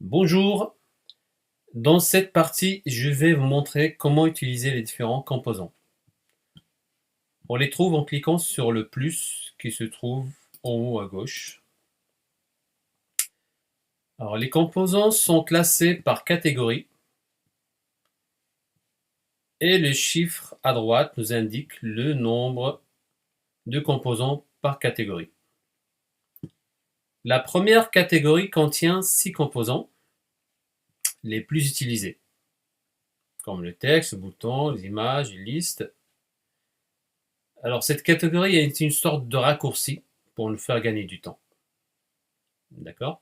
Bonjour, dans cette partie, je vais vous montrer comment utiliser les différents composants. On les trouve en cliquant sur le plus qui se trouve en haut à gauche. Alors, les composants sont classés par catégorie et le chiffre à droite nous indique le nombre de composants par catégorie. La première catégorie contient 6 composants, les plus utilisés, comme le texte, le bouton, les images, les listes. Alors, cette catégorie est une sorte de raccourci pour nous faire gagner du temps. D'accord?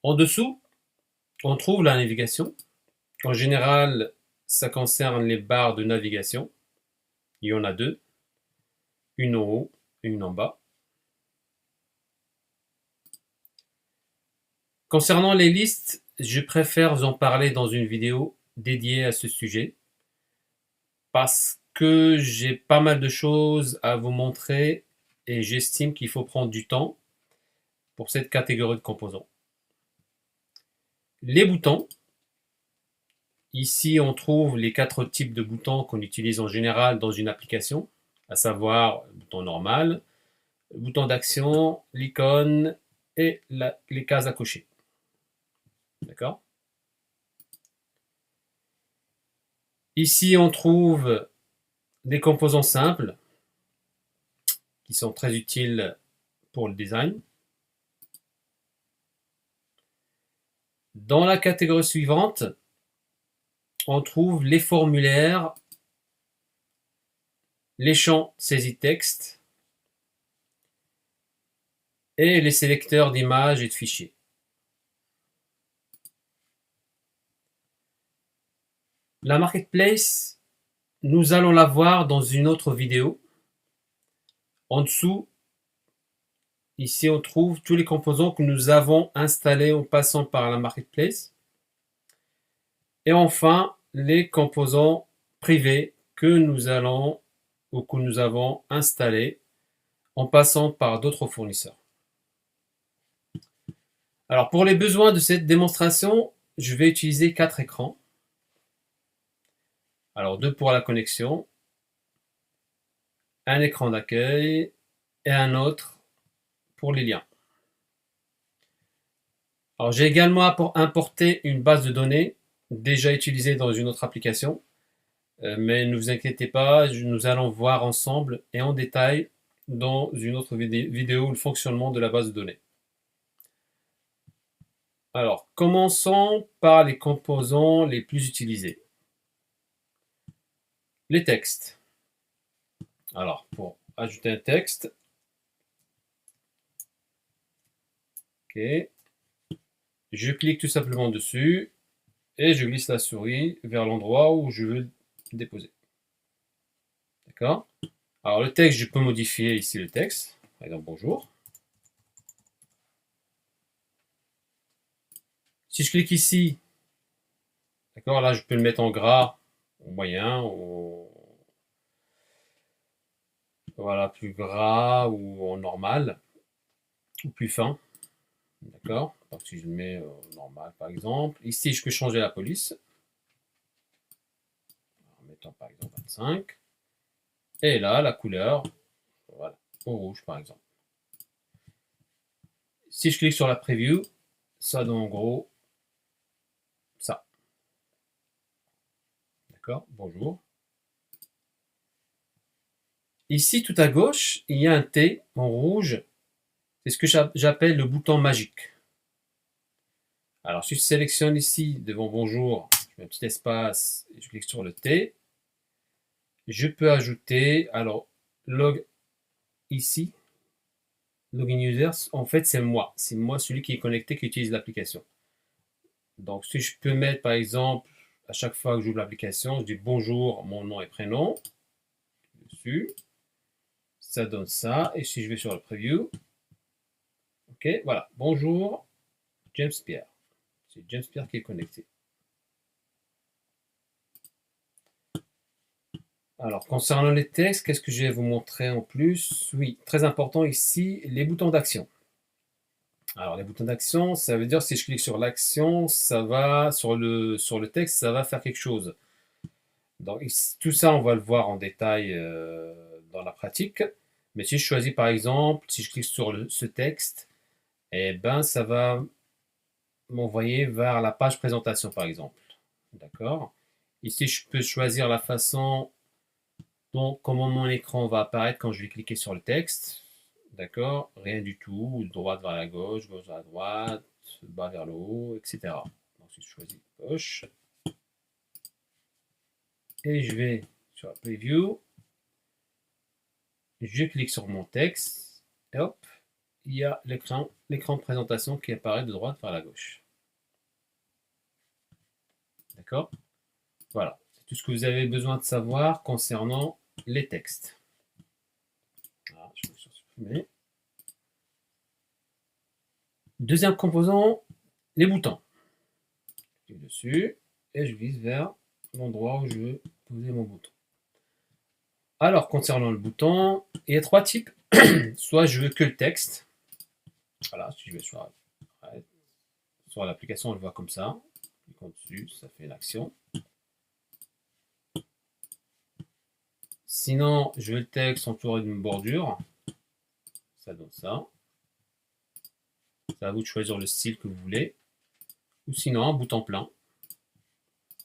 En dessous, on trouve la navigation. En général, ça concerne les barres de navigation. Il y en a deux, une en haut et une en bas. Concernant les listes, je préfère vous en parler dans une vidéo dédiée à ce sujet parce que j'ai pas mal de choses à vous montrer et j'estime qu'il faut prendre du temps pour cette catégorie de composants. Les boutons. Ici, on trouve les 4 types de boutons qu'on utilise en général dans une application, à savoir le bouton normal, le bouton d'action, l'icône et les cases à cocher. D'accord? Ici, on trouve des composants simples qui sont très utiles pour le design. Dans la catégorie suivante, on trouve les formulaires, les champs saisie texte et les sélecteurs d'images et de fichiers. La marketplace, nous allons la voir dans une autre vidéo. En dessous, ici on trouve tous les composants que nous avons installés en passant par la marketplace. Et enfin, les composants privés que nous allons ou que nous avons installés en passant par d'autres fournisseurs. Alors pour les besoins de cette démonstration, je vais utiliser 4 écrans. Alors 2 pour la connexion, un écran d'accueil et un autre pour les liens. Alors j'ai également importé une base de données déjà utilisée dans une autre application, mais ne vous inquiétez pas, nous allons voir ensemble et en détail dans une autre vidéo le fonctionnement de la base de données. Alors, commençons par les composants les plus utilisés. Les textes. Alors, pour ajouter un texte, ok, je clique tout simplement dessus et je glisse la souris vers l'endroit où je veux le déposer. D'accord? Alors, le texte, je peux modifier ici le texte. Par exemple, bonjour. Si je clique ici, d'accord, là, je peux le mettre en gras, en moyen, voilà, plus gras ou en normal, ou plus fin. D'accord? Donc si je le mets normal par exemple. Ici, je peux changer la police. En mettant par exemple 25. Et là, la couleur, voilà, au rouge par exemple. Si je clique sur la preview, ça donne en gros ça. D'accord? Bonjour. Ici, tout à gauche, il y a un T en rouge. C'est ce que j'appelle le bouton magique. Alors, si je sélectionne ici devant bonjour, je mets un petit espace et je clique sur le T. Je peux ajouter, alors, log ici, login user, en fait, c'est moi. C'est moi celui qui est connecté, qui utilise l'application. Donc, si je peux mettre, par exemple, à chaque fois que j'ouvre l'application, je dis bonjour, mon nom et prénom. Dessus. Ça donne ça. Et si je vais sur le preview, ok, voilà. Bonjour, James Pierre. C'est James Pierre qui est connecté. Alors, concernant les textes, qu'est-ce que je vais vous montrer en plus? Oui, très important ici, les boutons d'action. Alors, les boutons d'action, ça veut dire si je clique sur l'action, ça va sur le texte, ça va faire quelque chose. Donc, tout ça, on va le voir en détail dans la pratique. Mais si je choisis par exemple, si je clique sur ce texte, eh ben, ça va m'envoyer vers la page présentation par exemple. D'accord? Ici, je peux choisir la façon dont, comment mon écran va apparaître quand je vais cliquer sur le texte. D'accord? Rien du tout. Droite vers la gauche, gauche vers la droite, bas vers le haut, etc. Ensuite, je choisis gauche. Et je vais sur la preview. Je clique sur mon texte. Et hop, il y a l'écran de présentation qui apparaît de droite vers la gauche. D'accord? Voilà. C'est tout ce que vous avez besoin de savoir concernant les textes. Voilà, je vais sur supprimer. Deuxième composant, les boutons. Je clique dessus et je glisse vers l'endroit où je veux poser mon bouton. Alors, concernant le bouton, il y a trois types. Soit je veux que le texte. Voilà, si je vais sur l'application, on le voit comme ça. Cliquons dessus, ça fait l'action. Sinon, je veux le texte entouré d'une bordure. Ça donne ça. C'est à vous de choisir le style que vous voulez. Ou sinon, un bouton plein.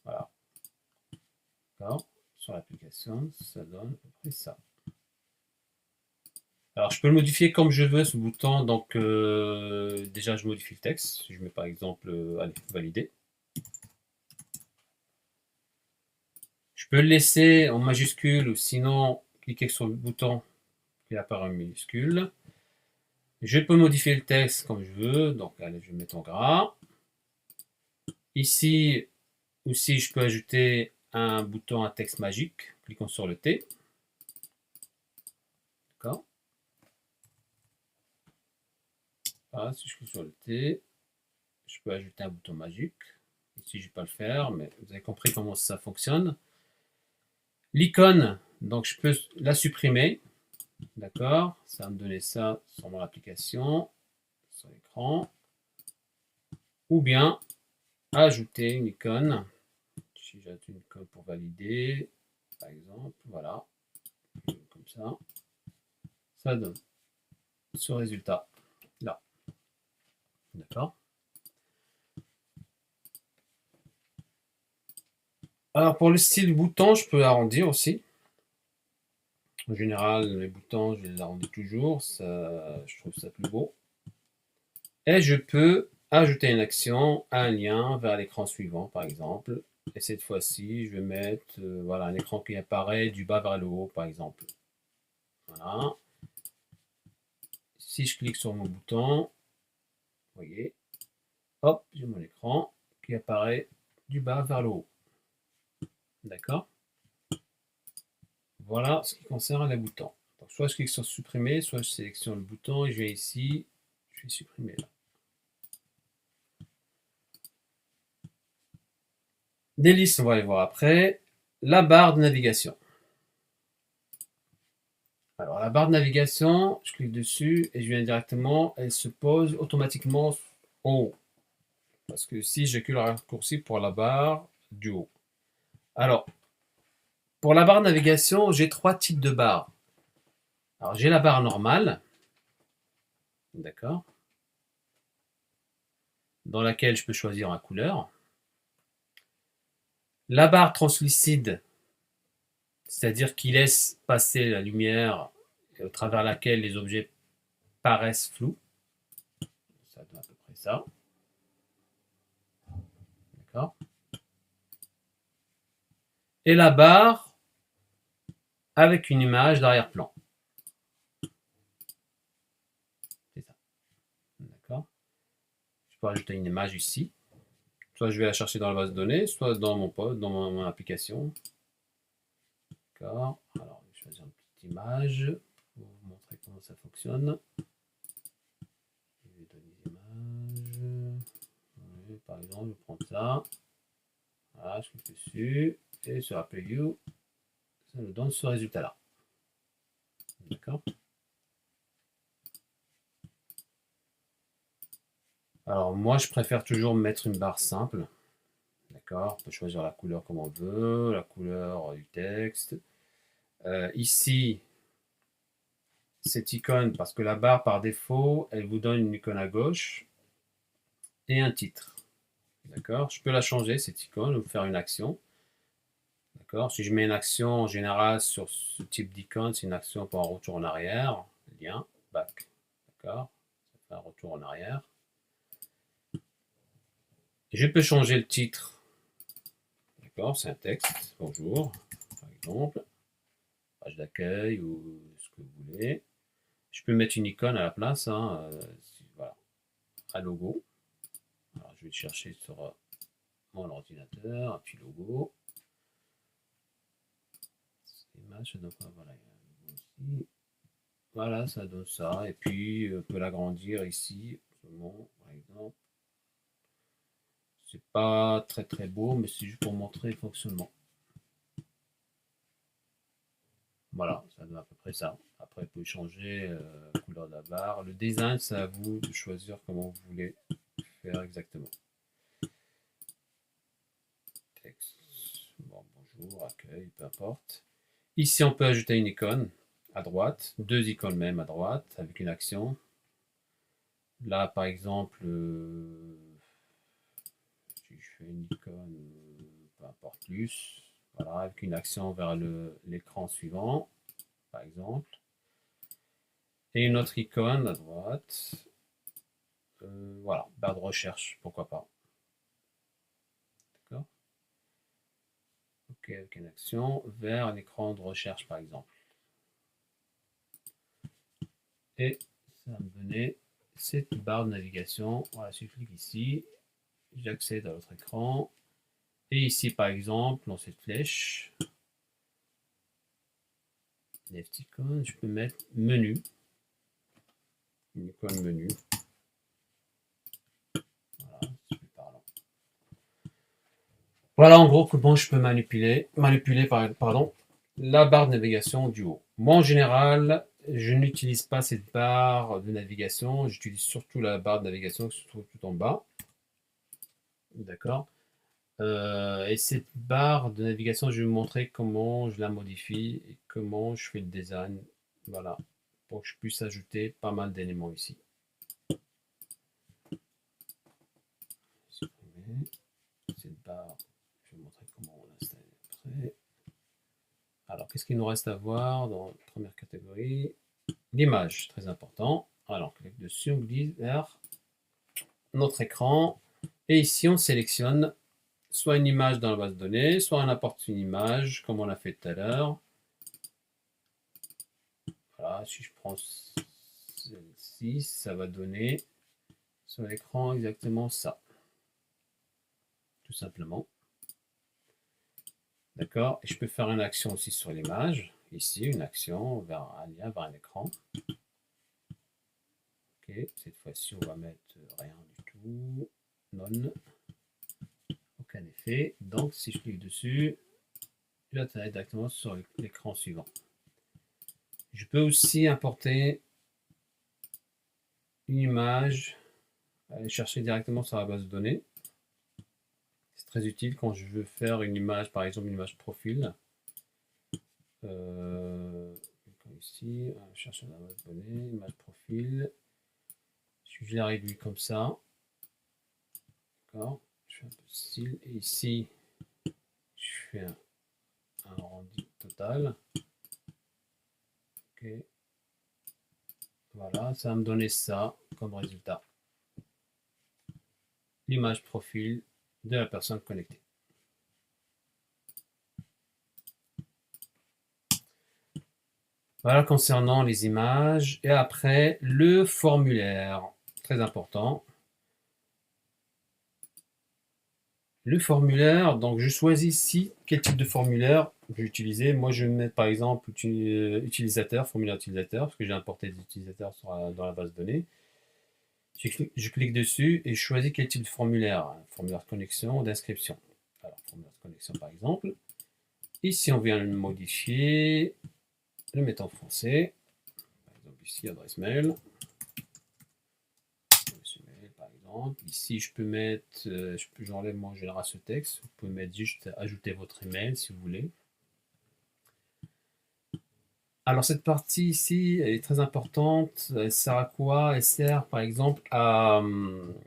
Voilà. D'accord. Sur l'application, ça donne à peu près ça. Alors, je peux le modifier comme je veux, ce bouton. Donc, déjà, je modifie le texte. Je mets par exemple, allez, valider. Je peux le laisser en majuscule ou sinon cliquer sur le bouton qui apparaît en minuscule. Je peux modifier le texte comme je veux. Donc, allez, je vais mettre en gras. Ici aussi, je peux ajouter un bouton à texte magique. Cliquons sur le T. D'accord. Voilà, si je clique sur le T, je peux ajouter un bouton magique. Ici, je ne vais pas le faire, mais vous avez compris comment ça fonctionne. L'icône, donc je peux la supprimer. D'accord. Ça va me donner ça sur mon application, sur l'écran. Ou bien ajouter une icône. Si j'ajoute une icône pour valider, par exemple, voilà, comme ça donne ce résultat là. D'accord. Alors pour le style bouton, je peux arrondir aussi. En général, les boutons, je les arrondis toujours, ça, je trouve ça plus beau. Et je peux ajouter une action, un lien vers l'écran suivant, par exemple. Et cette fois-ci, je vais mettre voilà, un écran qui apparaît du bas vers le haut, par exemple. Voilà. Si je clique sur mon bouton, vous voyez, hop, j'ai mon écran qui apparaît du bas vers le haut. D'accord? Voilà ce qui concerne les boutons. Donc, soit je clique sur supprimer, soit je sélectionne le bouton et je vais ici, je vais supprimer là. Des listes, on va les voir après. La barre de navigation. Alors, la barre de navigation, je clique dessus et je viens directement, elle se pose automatiquement en haut. Parce que si j'ai que le raccourci pour la barre du haut. Alors, pour la barre de navigation, j'ai trois types de barres. Alors, j'ai la barre normale, d'accord, dans laquelle je peux choisir une couleur. La barre translucide, c'est-à-dire qui laisse passer la lumière au travers laquelle les objets paraissent flous. Ça donne à peu près ça. D'accord. Et la barre avec une image d'arrière-plan. C'est ça. D'accord. Je peux rajouter une image ici. Soit je vais la chercher dans la base de données, soit dans mon pod, dans mon application. D'accord. Alors, je vais choisir une petite image pour vous montrer comment ça fonctionne. Je vais donner des images. Oui, par exemple, je prends ça. Voilà, je clique dessus. Et sur la preview, ça nous donne ce résultat-là. D'accord. Alors moi, je préfère toujours mettre une barre simple. D'accord, on peut choisir la couleur comme on veut, la couleur du texte. Ici, cette icône, parce que la barre par défaut, elle vous donne une icône à gauche et un titre. D'accord, je peux la changer, cette icône, ou faire une action. D'accord, si je mets une action en général sur ce type d'icône, c'est une action pour un retour en arrière. Lien, back. D'accord, ça fait un retour en arrière. Je peux changer le titre. D'accord, c'est un texte. Bonjour, par exemple. Page d'accueil ou ce que vous voulez. Je peux mettre une icône à la place. Hein, voilà, un logo. Alors, je vais le chercher sur mon ordinateur. Un petit logo. Image, donc voilà, il y a un logo aussi. Voilà, ça donne ça. Et puis, on peut l'agrandir ici. Par exemple. C'est pas très très beau, mais c'est juste pour montrer le fonctionnement. Voilà, ça donne à peu près ça. Après, vous pouvez changer la couleur de la barre. Le design, c'est à vous de choisir comment vous voulez faire exactement. Texte, bon, bonjour, accueil, peu importe. Ici, on peut ajouter une icône à droite, deux icônes même à droite, avec une action. Là, par exemple, si je fais une icône, peu importe plus, voilà, avec une action vers l'écran suivant, par exemple. Et une autre icône à droite. Voilà, barre de recherche, pourquoi pas. D'accord. Ok, avec une action vers un écran de recherche, par exemple. Et ça va me donner cette barre de navigation. Voilà, si je clique ici, j'accède à l'autre écran. Et ici, par exemple, dans cette flèche, left icon, je peux mettre menu. Une icône menu. Voilà, c'est plus parlant. Voilà en gros comment je peux manipuler la barre de navigation du haut. Moi en général, je n'utilise pas cette barre de navigation, j'utilise surtout la barre de navigation qui se trouve tout en bas. D'accord. Et cette barre de navigation, je vais vous montrer comment je la modifie et comment je fais le design. Voilà, pour que je puisse ajouter pas mal d'éléments ici. Supprimer cette barre, je vais vous montrer comment on l'installe après. Alors, qu'est-ce qu'il nous reste à voir dans la première catégorie? L'image, très important. Alors, on clique dessus, on glisse vers notre écran. Et ici, on sélectionne soit une image dans la base de données, soit n'importe une image, comme on l'a fait tout à l'heure. Voilà, si je prends celle-ci, ça va donner sur l'écran exactement ça. Tout simplement. D'accord. Et je peux faire une action aussi sur l'image. Ici, une action vers un lien vers un écran. Ok, cette fois-ci, on va mettre rien du tout. Non. Aucun effet. Donc, si je clique dessus, je vais atterrir directement sur l'écran suivant. Je peux aussi importer une image, aller chercher directement sur la base de données. C'est très utile quand je veux faire une image, par exemple une image profil. Ici, chercher dans la base de données, image profil. Je la réduis comme ça. D'accord. Je fais un peu de style. Et ici, je fais un rendu total. Ok. Voilà, ça va me donner ça comme résultat. L'image profil de la personne connectée. Voilà concernant les images. Et après, le formulaire. Très important. Le formulaire, donc je choisis ici quel type de formulaire je vais utiliser. Moi, je vais mettre par exemple utilisateur, formulaire utilisateur, parce que j'ai importé des utilisateurs dans la base de données. Je clique dessus et je choisis quel type de formulaire. Formulaire de connexion ou d'inscription. Alors, formulaire de connexion par exemple. Ici, on vient le modifier, le mettre en français. Par exemple, ici, adresse mail. Par exemple. Ici, je peux mettre, j'enlève moi en général ce texte. Vous pouvez mettre juste ajouter votre email si vous voulez. Alors cette partie ici, elle est très importante. Elle sert à quoi? Elle sert par exemple à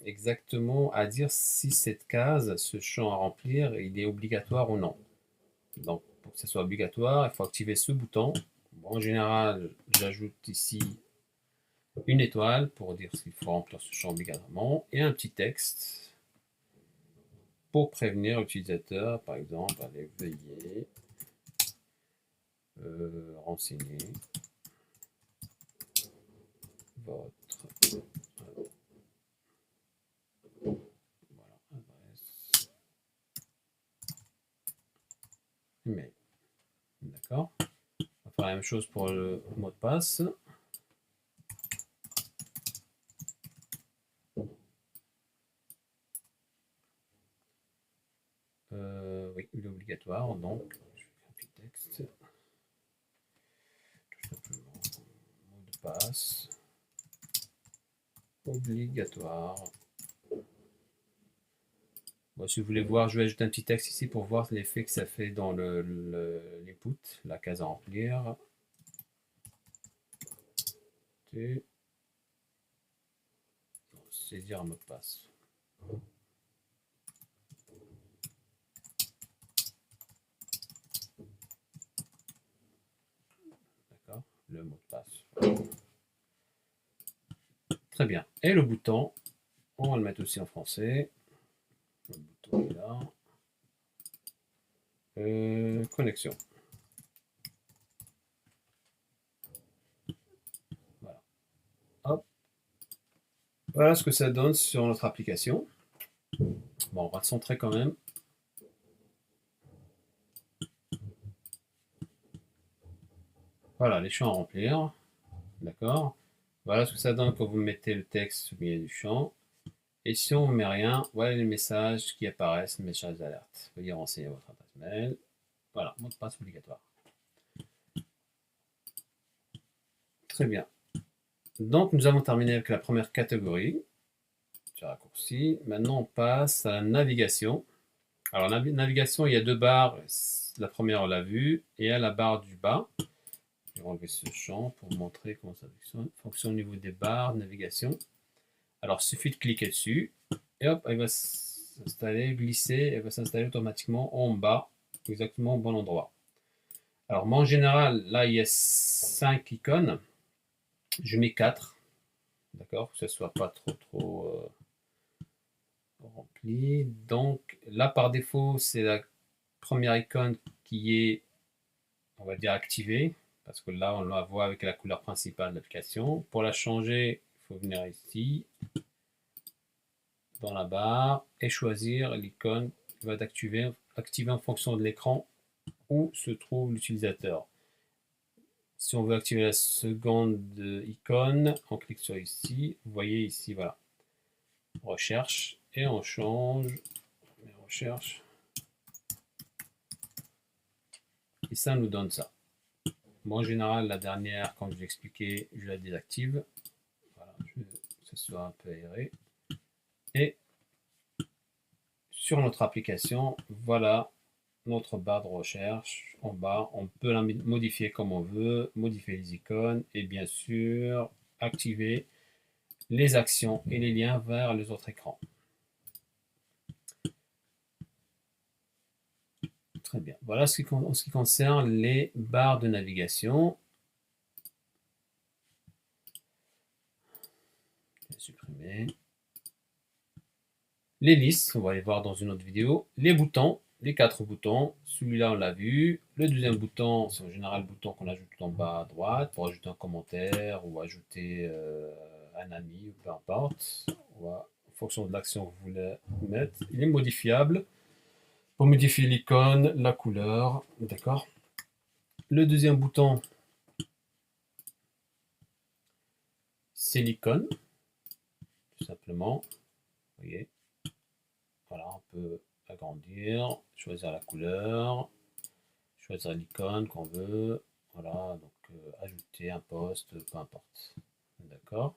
exactement à dire si cette case, ce champ à remplir, il est obligatoire ou non. Donc pour que ce soit obligatoire, il faut activer ce bouton. Bon, en général, j'ajoute ici une étoile pour dire qu'il faut remplir ce champ obligatoirement et un petit texte pour prévenir l'utilisateur, par exemple, allez, veuillez renseigner votre adresse email. D'accord. On va faire la même chose pour le mot de passe. Oui, il est obligatoire, donc je fais un petit texte. Tout simplement, mot de passe obligatoire. Bon, si vous voulez voir, je vais ajouter un petit texte ici pour voir l'effet que ça fait dans l'input, la case à remplir. Saisir un mot de passe. D'accord, le mot de passe. Très bien. Et le bouton, on va le mettre aussi en français. Le bouton est là. Connexion. Voilà. Hop. Voilà ce que ça donne sur notre application. Bon, on va le centrer quand même. Voilà, les champs à remplir. D'accord. Voilà ce que ça donne quand vous mettez le texte au milieu du champ. Et si on ne met rien, voilà les messages qui apparaissent, messages d'alerte. Veuillez renseigner votre adresse mail. Voilà, mot de passe obligatoire. Très bien. Donc, nous avons terminé avec la première catégorie. Petit raccourci. Maintenant, on passe à la navigation. Alors, la navigation, il y a deux barres. La première, on l'a vue, et à la barre du bas. Je vais enlever ce champ pour vous montrer comment ça fonctionne au niveau des barres de navigation. Alors, il suffit de cliquer dessus, et hop, elle va s'installer, glisser, elle va s'installer automatiquement en bas, exactement au bon endroit. Alors, moi, en général, là, il y a 5 icônes. Je mets 4. D'accord, que ce soit pas trop rempli. Donc là, par défaut, c'est la première icône qui est, on va dire, activée, parce que là, on la voit avec la couleur principale de l'application. Pour la changer, il faut venir ici, dans la barre, et choisir l'icône qui va être activée en fonction de l'écran où se trouve l'utilisateur. Si on veut activer la seconde icône, on clique sur ici. Vous voyez ici, voilà. Recherche, et on change. Recherche. Et ça nous donne ça. Bon, en général, la dernière, comme je l'ai expliqué, je la désactive. Voilà, que ce soit un peu aéré. Et sur notre application, voilà notre barre de recherche en bas. On peut la modifier comme on veut, modifier les icônes et bien sûr activer les actions et les liens vers les autres écrans. Très bien. Voilà en ce qui concerne les barres de navigation. Je vais supprimer. Les listes, on va les voir dans une autre vidéo. Les boutons, les 4 boutons. Celui-là, on l'a vu. Le deuxième bouton, c'est en général le bouton qu'on ajoute en bas à droite pour ajouter un commentaire ou ajouter un ami, ou peu importe. En fonction de l'action que vous voulez mettre. Il est modifiable pour modifier l'icône, la couleur. D'accord. Le deuxième bouton, c'est l'icône, tout simplement. Vous voyez. Voilà, on peut agrandir, choisir la couleur, choisir l'icône qu'on veut. Voilà, donc ajouter un post, peu importe. D'accord.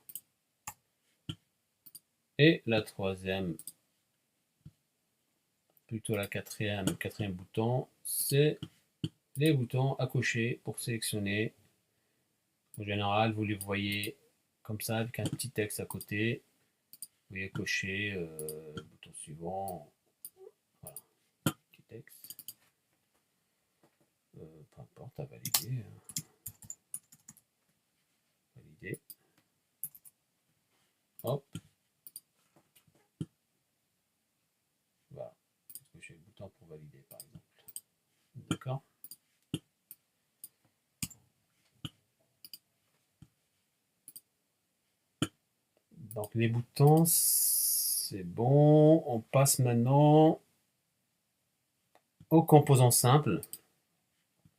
Et la troisième, plutôt le quatrième bouton, c'est les boutons à cocher pour sélectionner. En général, vous les voyez comme ça avec un petit texte à côté. Vous pouvez cocher bouton suivant. Voilà, petit texte. Peu importe, à valider. Valider. Hop. Voilà. Cocher le bouton pour valider, par exemple. D'accord. Donc les boutons, c'est bon. On passe maintenant aux composants simples.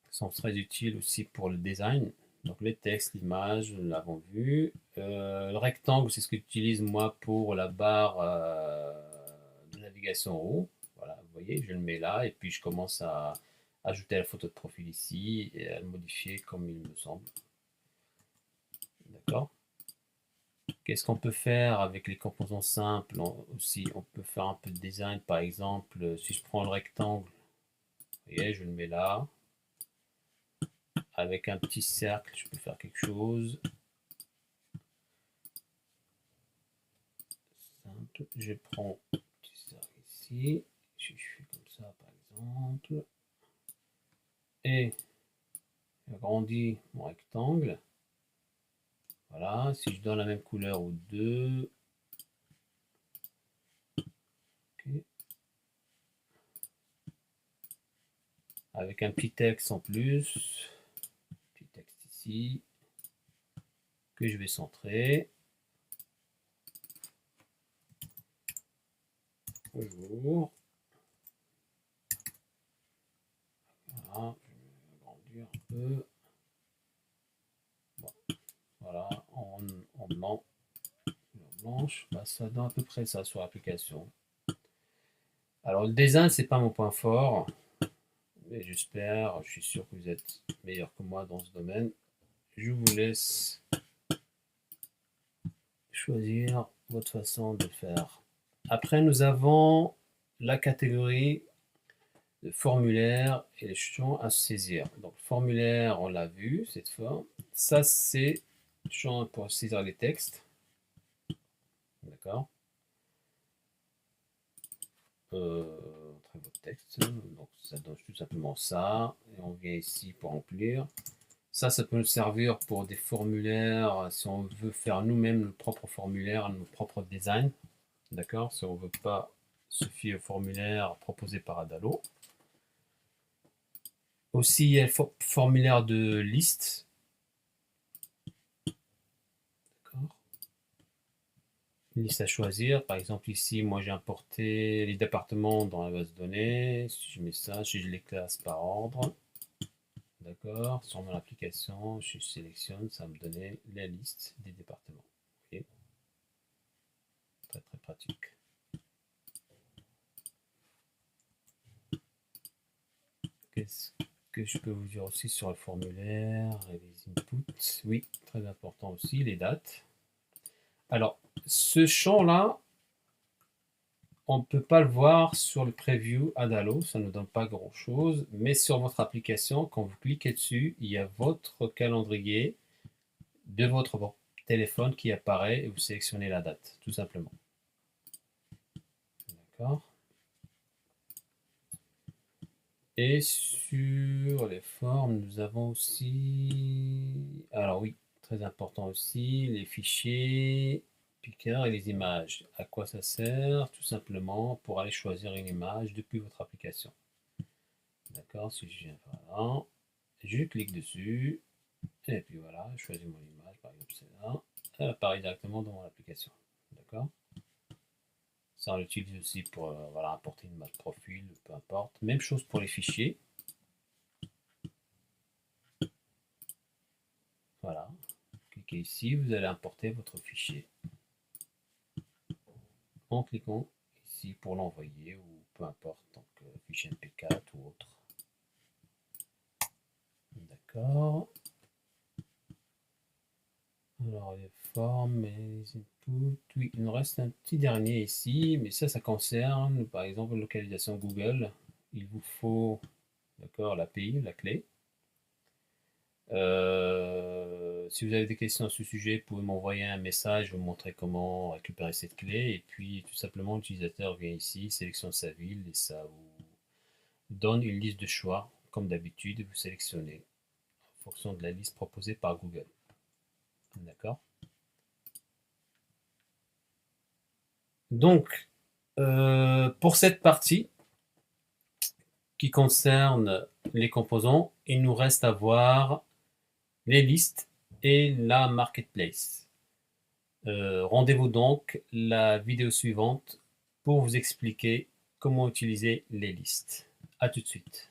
Ils sont très utiles aussi pour le design. Donc les textes, l'image, nous l'avons vu. Le rectangle, c'est ce que j'utilise moi pour la barre de navigation en haut. Voilà, vous voyez, je le mets là et puis je commence à ajouter la photo de profil ici et à le modifier comme il me semble. D'accord. Qu'est-ce qu'on peut faire avec les composants simples aussi? On peut faire un peu de design, par exemple, si je prends le rectangle, vous voyez, je le mets là. Avec un petit cercle, je peux faire quelque chose. Simple. Je prends un petit cercle ici. Je fais comme ça, par exemple. Et j'agrandis mon rectangle. Voilà. Si je donne la même couleur aux deux. Okay. Avec un petit texte en plus. Petit texte ici. Que je vais centrer. Bonjour. Voilà, je vais agrandir un peu. Bon, voilà, en blanc, blanche, bah, ça donne à peu près ça sur l'application. Alors le design, c'est pas mon point fort, mais j'espère, je suis sûr que vous êtes meilleur que moi dans ce domaine. Je vous laisse choisir votre façon de faire. Après, nous avons la catégorie de formulaire et les champs à saisir. Donc, formulaire, on l'a vu cette fois. Ça, c'est champ pour saisir les textes. D'accord. Très beau texte. Donc, ça donne tout simplement ça. Et on vient ici pour remplir. Ça peut nous servir pour des formulaires si on veut faire nous-mêmes nos propres formulaires, nos propres designs. D'accord. Si on ne veut pas se fier au formulaire proposé par Adalo. Aussi, il y a le formulaire de liste. D'accord. Une liste à choisir. Par exemple, ici, moi, j'ai importé les départements dans la base de données. Si je mets ça, si je les classe par ordre. D'accord. Sur mon application, je sélectionne, ça va me donner la liste des départements. Okay. Très, très pratique. Qu'est-ce que je peux vous dire aussi sur le formulaire et les inputs? Oui, très important aussi, les dates. Alors, ce champ-là, on ne peut pas le voir sur le preview Adalo, ça ne donne pas grand-chose, mais sur votre application, quand vous cliquez dessus, il y a votre calendrier de votre téléphone qui apparaît et vous sélectionnez la date, tout simplement. D'accord. Et sur les formes, nous avons aussi, alors oui, très important aussi, les fichiers Picker et les images. À quoi ça sert? Tout simplement pour aller choisir une image depuis votre application. D'accord, si je viens voilà, je clique dessus, et puis voilà, je choisis mon image, par exemple celle-là, elle apparaît directement dans mon application. D'accord. Ça, on l'utilise aussi pour voilà, importer une image profil, peu importe. Même chose pour les fichiers. Voilà, cliquez ici, vous allez importer votre fichier en cliquant ici pour l'envoyer ou peu importe, donc fichier MP4 ou autre. D'accord. Alors les formes et les Oui, il nous reste un petit dernier ici, mais ça concerne par exemple localisation Google. Il vous faut, d'accord, l'API, la clé. Si vous avez des questions à ce sujet, vous pouvez m'envoyer un message, je vais vous montrer comment récupérer cette clé. Et puis tout simplement, l'utilisateur vient ici, sélectionne sa ville et ça vous donne une liste de choix. Comme d'habitude, vous sélectionnez en fonction de la liste proposée par Google. D'accord? Donc, pour cette partie qui concerne les composants, il nous reste à voir les listes et la marketplace. Rendez-vous donc la vidéo suivante pour vous expliquer comment utiliser les listes. À tout de suite.